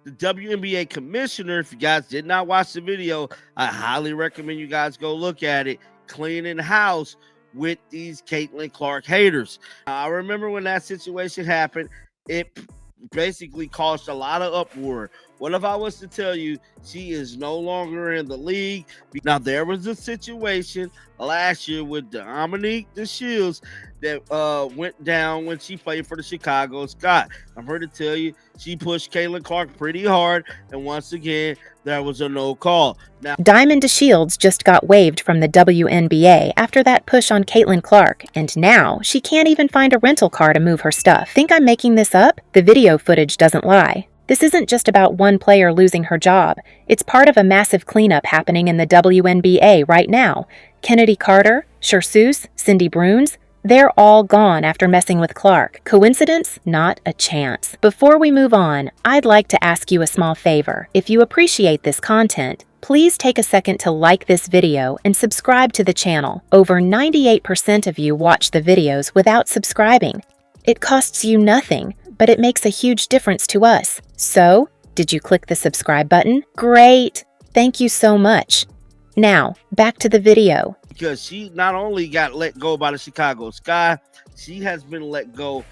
the WNBA commissioner, if you guys did not watch the video, I highly recommend you guys go look at it, cleaning house with these Caitlin Clark haters. I remember when that situation happened, it basically caused a lot of uproar. What if I was to tell you she is no longer in the league? Now, there was a situation last year with Dominique DeShields that went down when she played for the Chicago Sky. I'm here to tell you, she pushed Caitlin Clark pretty hard, and once again, there was a no call. Now, Diamond DeShields just got waived from the WNBA after that push on Caitlin Clark, and now she can't even find a rental car to move her stuff. Think I'm making this up? The video footage doesn't lie. This isn't just about one player losing her job. It's part of a massive cleanup happening in the WNBA right now. Kennedy Carter, SHES, Cindy Bruns, they're all gone after messing with Clark. Coincidence? Not a chance. Before we move on, I'd like to ask you a small favor. If you appreciate this content, please take a second to like this video and subscribe to the channel. Over 98% of you watch the videos without subscribing. It costs you nothing, but it makes a huge difference to us. So, did you click the subscribe button? Great! Thank you so much. Now, back to the video. Because she not only got let go by the Chicago Sky, she has been let go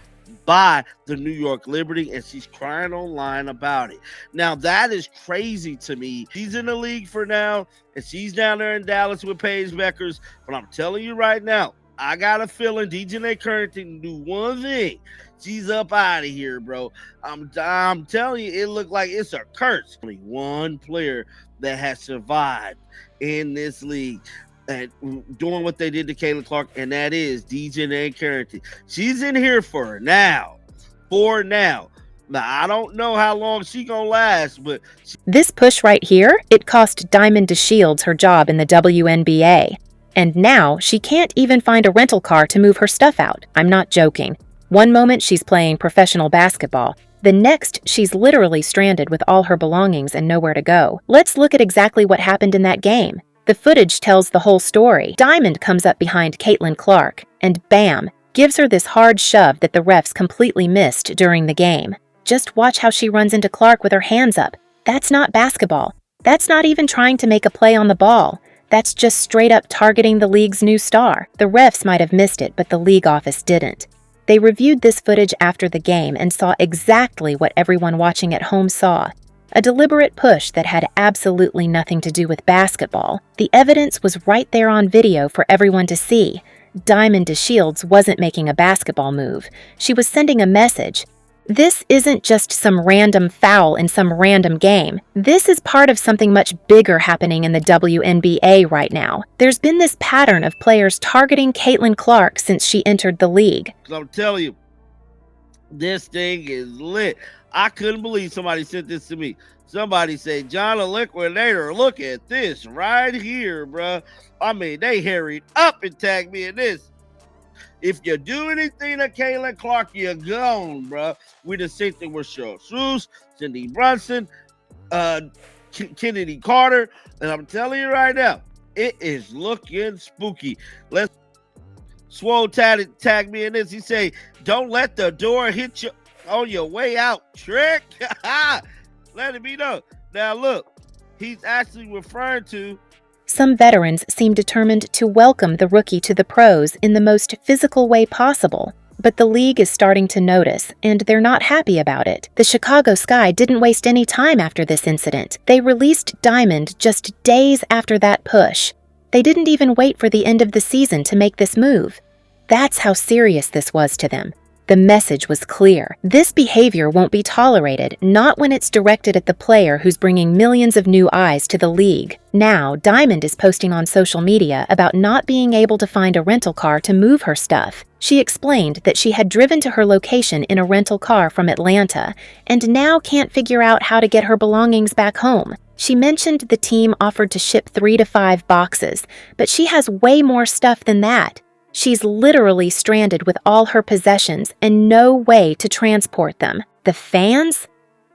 by the New York Liberty, and she's crying online about it. Now, that is crazy to me. She's in the league for now, and she's down there in Dallas with Paige Beckers. But I'm telling you right now, I got a feeling DJ Curran can do one thing. She's up out of here, bro. I'm telling you, it looked like it's a curse. Only one player that has survived in this league and doing what they did to Caitlin Clark, and that is DJ Carrington. She's in here for now. Now, I don't know how long she gonna last, but this push right here, it cost Diamond DeShields her job in the WNBA. And now she can't even find a rental car to move her stuff out. I'm not joking. One moment she's playing professional basketball. The next, she's literally stranded with all her belongings and nowhere to go. Let's look at exactly what happened in that game. The footage tells the whole story. Diamond comes up behind Caitlin Clark and bam, gives her this hard shove that the refs completely missed during the game. Just watch how she runs into Clark with her hands up. That's not basketball. That's not even trying to make a play on the ball. That's just straight up targeting the league's new star. The refs might have missed it, but the league office didn't. They reviewed this footage after the game and saw exactly what everyone watching at home saw. A deliberate push that had absolutely nothing to do with basketball. The evidence was right there on video for everyone to see. Diamond DeShields wasn't making a basketball move. She was sending a message. This isn't just some random foul in some random game. This is part of something much bigger happening in the WNBA right now. There's been this pattern of players targeting Caitlin Clark since she entered the league. I'm telling you, this thing is lit. I couldn't believe somebody sent this to me. Somebody said, John the Liquidator, look at this right here, bro. I mean, they hurried up and tagged me in this. If you do anything to Caitlin Clark, you're gone, bro. We the same thing with SHES, Cindy Brunson, Kennedy Carter, and I'm telling you right now, it is looking spooky. Let's Swole tag me in this. He say, don't let the door hit you on your way out, trick. Let it be known. Now look, he's actually referring to some veterans seem determined to welcome the rookie to the pros in the most physical way possible. But the league is starting to notice, and they're not happy about it. The Chicago Sky didn't waste any time after this incident. They released Diamond just days after that push. They didn't even wait for the end of the season to make this move. That's how serious this was to them. The message was clear. This behavior won't be tolerated, not when it's directed at the player who's bringing millions of new eyes to the league. Now, Diamond is posting on social media about not being able to find a rental car to move her stuff. She explained that she had driven to her location in a rental car from Atlanta and now can't figure out how to get her belongings back home. She mentioned the team offered to ship 3 to 5 boxes, but she has way more stuff than that. She's literally stranded with all her possessions and no way to transport them. The fans?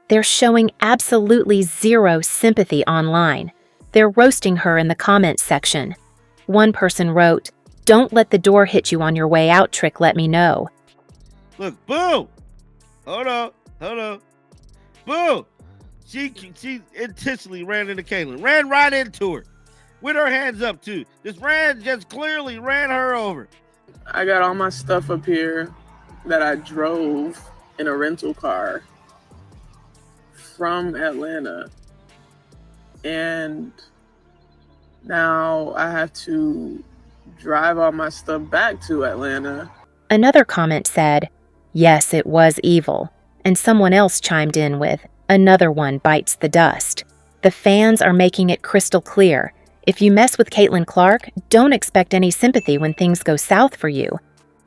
They're showing absolutely zero sympathy online. They're roasting her in the comments section. One person wrote, "Don't let the door hit you on your way out, Trick, let me know." Look, boom! Hold on. Boom! She intentionally ran into Caitlin, ran right into her with her hands up too. Just clearly ran her over. I got all my stuff up here that I drove in a rental car from Atlanta, and now I have to drive all my stuff back to Atlanta. Another comment said, "Yes, it was evil," and someone else chimed in with, "Another one bites the dust." The fans are making it crystal clear. If you mess with Caitlin Clark, don't expect any sympathy when things go south for you.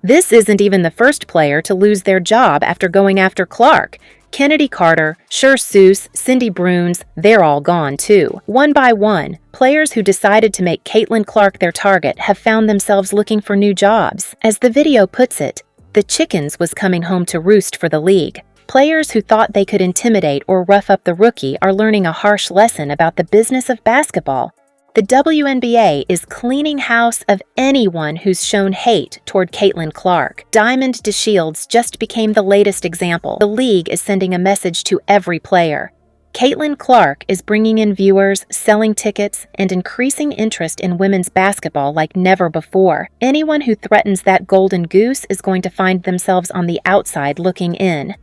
This isn't even the first player to lose their job after going after Clark. Kennedy Carter, Sher Seuss, Cindy Bruns, they're all gone too. One by one, players who decided to make Caitlin Clark their target have found themselves looking for new jobs. As the video puts it, the chickens was coming home to roost for the league. Players who thought they could intimidate or rough up the rookie are learning a harsh lesson about the business of basketball. The WNBA is cleaning house of anyone who's shown hate toward Caitlin Clark. Diamond DeShields just became the latest example. The league is sending a message to every player. Caitlin Clark is bringing in viewers, selling tickets, and increasing interest in women's basketball like never before. Anyone who threatens that golden goose is going to find themselves on the outside looking in.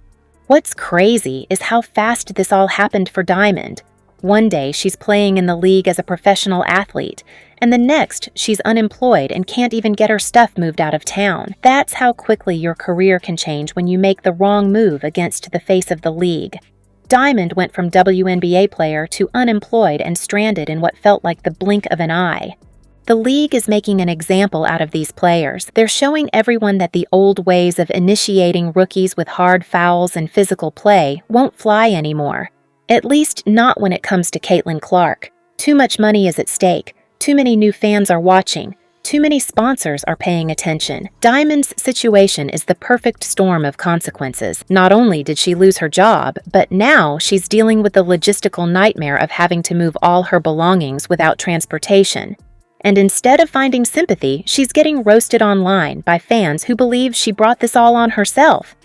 What's crazy is how fast this all happened for Diamond. One day, she's playing in the league as a professional athlete, and the next, she's unemployed and can't even get her stuff moved out of town. That's how quickly your career can change when you make the wrong move against the face of the league. Diamond went from WNBA player to unemployed and stranded in what felt like the blink of an eye. The league is making an example out of these players. They're showing everyone that the old ways of initiating rookies with hard fouls and physical play won't fly anymore. At least not when it comes to Caitlin Clark. Too much money is at stake. Too many new fans are watching. Too many sponsors are paying attention. Diamond's situation is the perfect storm of consequences. Not only did she lose her job, but now she's dealing with the logistical nightmare of having to move all her belongings without transportation. And instead of finding sympathy, she's getting roasted online by fans who believe she brought this all on herself.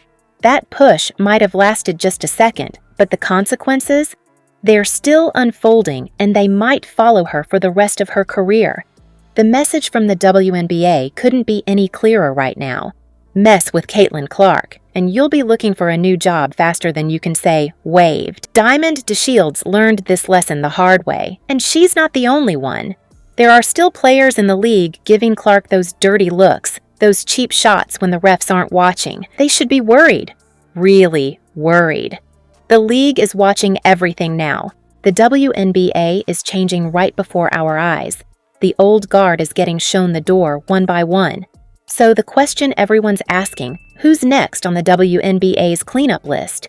That push might have lasted just a second, but the consequences? They're still unfolding, and they might follow her for the rest of her career. The message from the WNBA couldn't be any clearer right now. Mess with Caitlin Clark, and you'll be looking for a new job faster than you can say, waived. Diamond DeShields learned this lesson the hard way, and she's not the only one. There are still players in the league giving Clark those dirty looks, those cheap shots when the refs aren't watching. They should be worried. Really worried. The league is watching everything now. The WNBA is changing right before our eyes. The old guard is getting shown the door one by one. So the question everyone's asking, who's next on the WNBA's cleanup list?